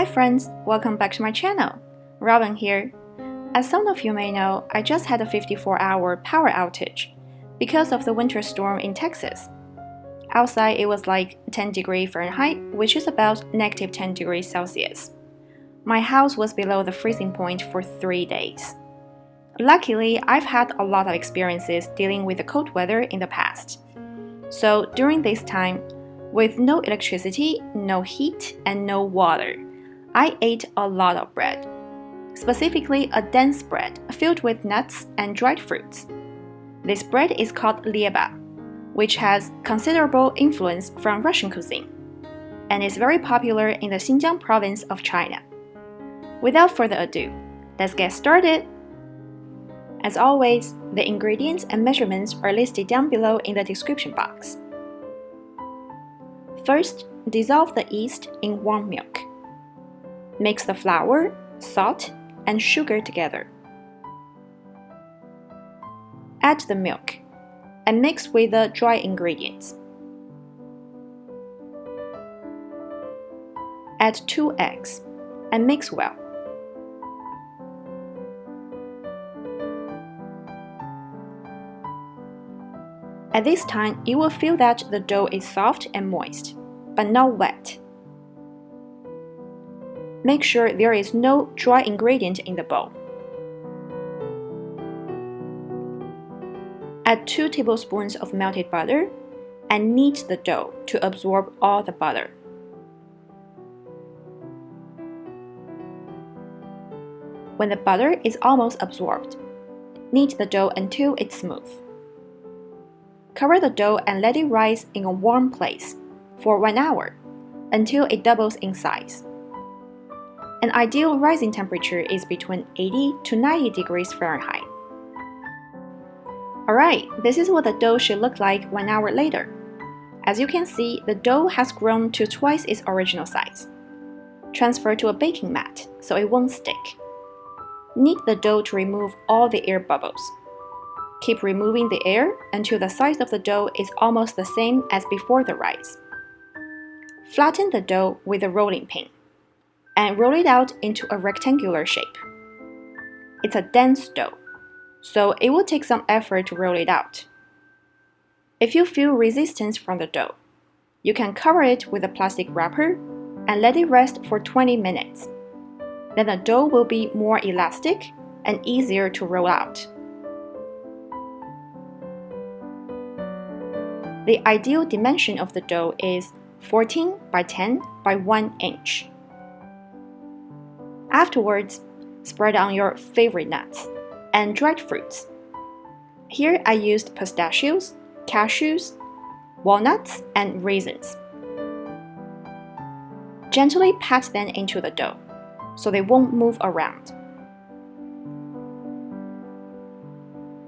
Hi friends, welcome back to my channel. Robin here. As some of you may know, I just had a 54-hour power outage because of the winter storm in Texas. Outside it was like 10 degrees Fahrenheit, which is about negative 10 degrees Celsius. My house was below the freezing point for 3 days. Luckily, I've had a lot of experiences dealing with the cold weather in the past. So during this time, with no electricity, no heat, and no water, I ate a lot of bread, specifically a dense bread filled with nuts and dried fruits. This bread is called Lieba, which has considerable influence from Russian cuisine, and is very popular in the Xinjiang province of China. Without further ado, let's get started! As always, the ingredients and measurements are listed down below in the description box. First, dissolve the yeast in warm milk. Mix the flour, salt, and sugar together. Add the milk and mix with the dry ingredients. Add 2 eggs and mix well. At this time, you will feel that the dough is soft and moist, but not wet. Make sure there is no dry ingredient in the bowl. Add 2 tablespoons of melted butter and knead the dough to absorb all the butter. When the butter is almost absorbed, knead the dough until it's smooth. Cover the dough and let it rise in a warm place for 1 hour until it doubles in size. An ideal rising temperature is between 80 to 90 degrees Fahrenheit. Alright, this is what the dough should look like 1 hour later. As you can see, the dough has grown to twice its original size. Transfer to a baking mat so it won't stick. Knead the dough to remove all the air bubbles. Keep removing the air until the size of the dough is almost the same as before the rise. Flatten the dough with a rolling pin and roll it out into a rectangular shape. It's a dense dough, so it will take some effort to roll it out. If you feel resistance from the dough, you can cover it with a plastic wrapper and let it rest for 20 minutes. Then the dough will be more elastic and easier to roll out. The ideal dimension of the dough is 14 by 10 by 1 inch. Afterwards, spread on your favorite nuts and dried fruits. Here I used pistachios, cashews, walnuts, and raisins. Gently pat them into the dough so they won't move around.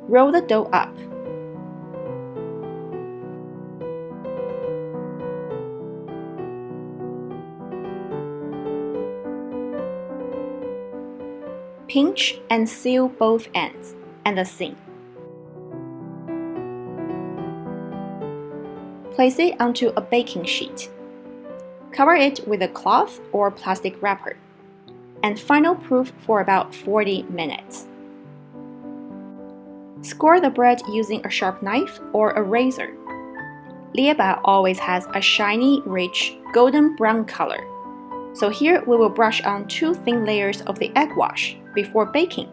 Roll the dough up. Pinch and seal both ends and the seam. Place it onto a baking sheet. Cover it with a cloth or plastic wrapper and final proof for about 40 minutes. Score the bread using a sharp knife or a razor. Lieba always has a shiny, rich, golden brown color. So here we will brush on 2 thin layers of the egg wash before baking.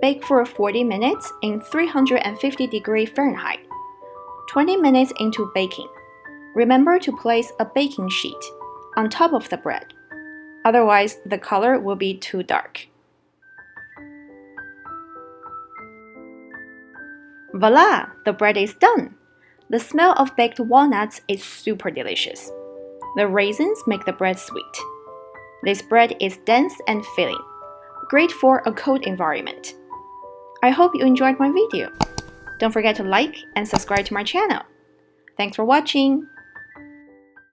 Bake for 40 minutes in 350 degrees Fahrenheit. 20 minutes into baking, remember to place a baking sheet on top of the bread. Otherwise, the color will be too dark. Voila! The bread is done! The smell of baked walnuts is super delicious. The raisins make the bread sweet. This bread is dense and filling, great for a cold environment. I hope you enjoyed my video. Don't forget to like and subscribe to my channel. Thanks for watching.